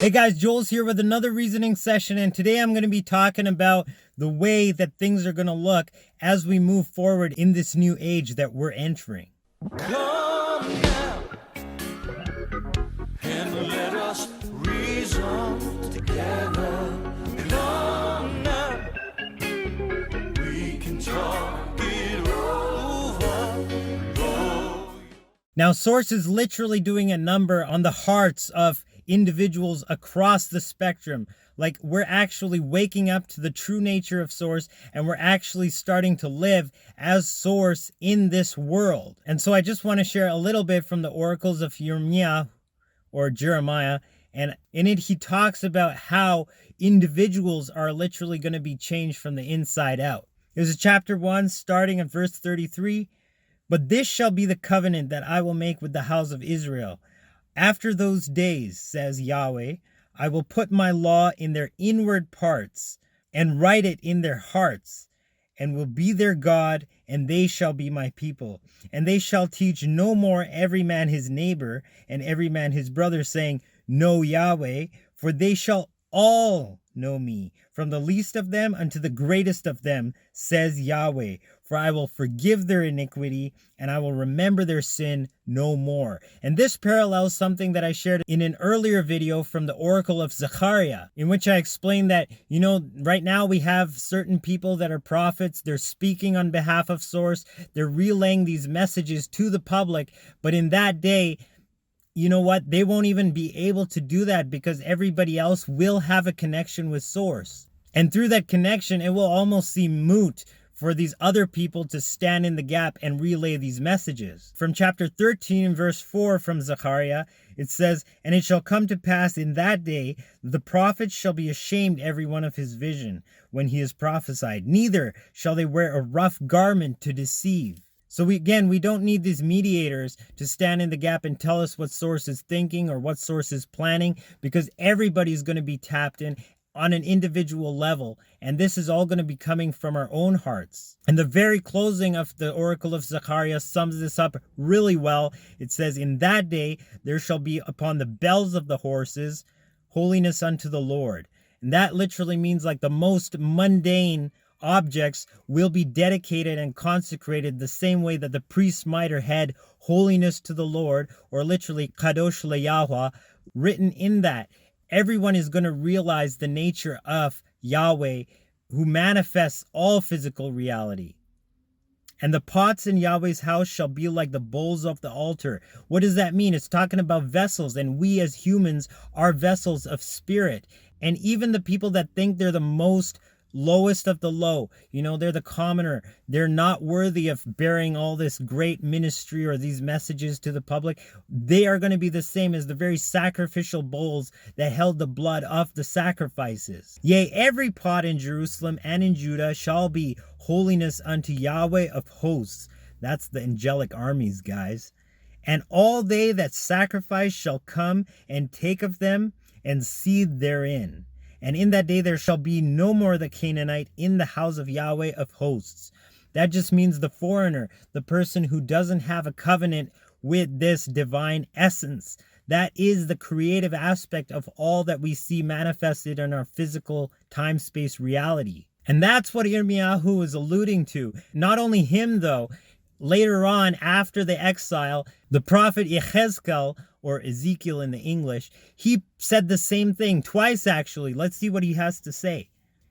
Hey guys, Joel's here with another reasoning session, and today I'm going to be talking about the way that things are going to look as we move forward in this new age that we're entering. Come now and let us reason together. Come now, we can talk it over. Now, Source is literally doing a number on the hearts of individuals across the spectrum. Like, we're actually waking up to the true nature of Source, and we're actually starting to live as Source in this world. And so I just want to share a little bit from the oracles of Irmiyah or Jeremiah. And in it, he talks about how individuals are literally going to be changed from the inside out. There's chapter 1, starting at verse 33. But this shall be the covenant that I will make with the house of Israel. After those days, says Yahweh, I will put my law in their inward parts and write it in their hearts, and will be their God, and they shall be my people. And they shall teach no more every man his neighbor and every man his brother, saying, Know Yahweh, for they shall all know me, from the least of them unto the greatest of them, says Yahweh. For I will forgive their iniquity, and I will remember their sin no more. And this parallels something that I shared in an earlier video from the Oracle of Zechariah, in which I explained that, right now we have certain people that are prophets. They're speaking on behalf of Source. They're relaying these messages to the public. But in that day, you know what? They won't even be able to do that because everybody else will have a connection with Source. And through that connection, it will almost seem moot for these other people to stand in the gap and relay these messages. From chapter 13, verse 4 from Zechariah, it says, And it shall come to pass in that day, the prophet shall be ashamed every one of his vision when he is prophesied. Neither shall they wear a rough garment to deceive. So we don't need these mediators to stand in the gap and tell us what Source is thinking or what Source is planning, because everybody's going to be tapped in on an individual level, and this is all going to be coming from our own hearts. And the very closing of the Oracle of Zechariah sums this up really well. It says, In that day there shall be upon the bells of the horses holiness unto the Lord. And that literally means like the most mundane objects will be dedicated and consecrated the same way that the priest mitre had holiness to the Lord, or literally kadosh leYahweh, written in that. Everyone is going to realize the nature of Yahweh, who manifests all physical reality. And the pots in Yahweh's house shall be like the bowls of the altar. What does that mean? It's talking about vessels, and we as humans are vessels of spirit. And even the people that think they're the most lowest of the low, they're the commoner, they're not worthy of bearing all this great ministry or these messages to the public, they are going to be the same as the very sacrificial bowls that held the blood of the sacrifices. Yea, every pot in Jerusalem and in Judah shall be holiness unto Yahweh of hosts. That's the angelic armies, guys. And all they that sacrifice shall come and take of them and seethe therein. And in that day there shall be no more the Canaanite in the house of Yahweh of hosts. That just means the foreigner, the person who doesn't have a covenant with this divine essence. That is the creative aspect of all that we see manifested in our physical time-space reality. And that's what Irmiyah is alluding to. Not only him, though. Later on, after the exile, the prophet Iħezqe'l, or Ezekiel in the English, he said the same thing twice, actually. Let's see what he has to say.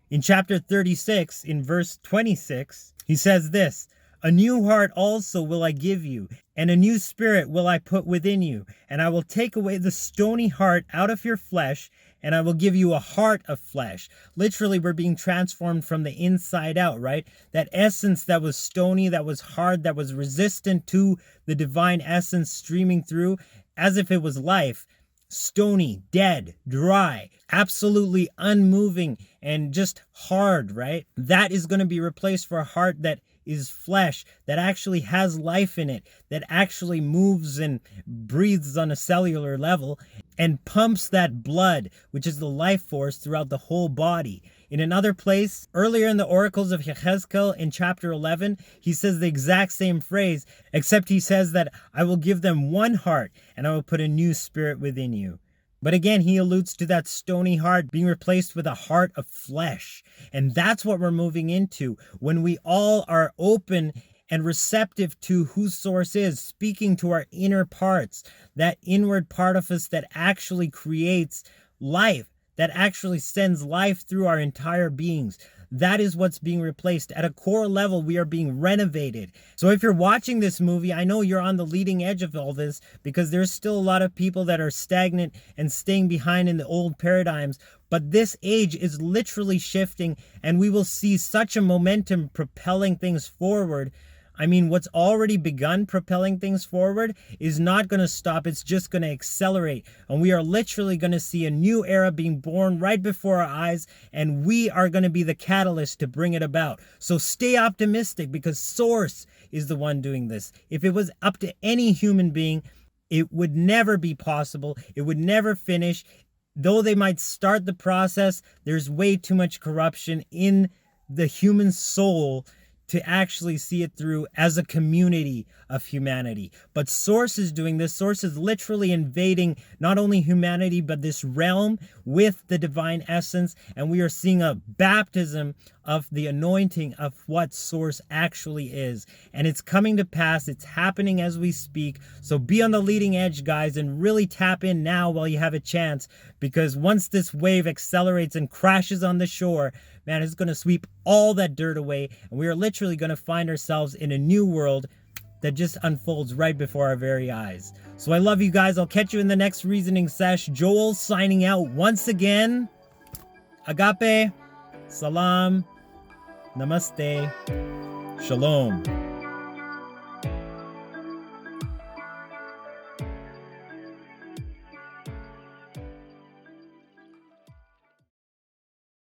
In chapter 36, in verse 26, he says this, A new heart also will I give you, and a new spirit will I put within you, and I will take away the stony heart out of your flesh, and I will give you a heart of flesh. Literally, we're being transformed from the inside out, right? That essence that was stony, that was hard, that was resistant to the divine essence streaming through, as if it was life. Stony, dead, dry, absolutely unmoving, and just hard, right? That is going to be replaced for a heart that is flesh, that actually has life in it, that actually moves and breathes on a cellular level and pumps that blood, which is the life force, throughout the whole body. In another place, earlier in the oracles of Iħezqe'l in chapter 11, he says the exact same phrase, except he says that I will give them one heart and I will put a new spirit within you. But again, he alludes to that stony heart being replaced with a heart of flesh. And that's what we're moving into when we all are open and receptive to who Source is, speaking to our inner parts, that inward part of us that actually creates life, that actually sends life through our entire beings. That is what's being replaced. At a core level, we are being renovated. So if you're watching this movie, I know you're on the leading edge of all this because there's still a lot of people that are stagnant and staying behind in the old paradigms. But this age is literally shifting, and we will see such a momentum propelling things forward. I mean, what's already begun propelling things forward is not going to stop. It's just going to accelerate. And we are literally going to see a new era being born right before our eyes. And we are going to be the catalyst to bring it about. So stay optimistic because Source is the one doing this. If it was up to any human being, it would never be possible. It would never finish. Though they might start the process, there's way too much corruption in the human soul to actually see it through as a community of humanity. But Source is doing this. Source is literally invading not only humanity, but this realm with the divine essence. And we are seeing a baptism of the anointing of what Source actually is. And it's coming to pass. It's happening as we speak. So be on the leading edge, guys, and really tap in now while you have a chance. Because once this wave accelerates and crashes on the shore, man, it's going to sweep all that dirt away. And we are literally going to find ourselves in a new world that just unfolds right before our very eyes. So I love you guys. I'll catch you in the next reasoning sesh. Joel signing out once again. Agape. Salaam. Namaste. Shalom.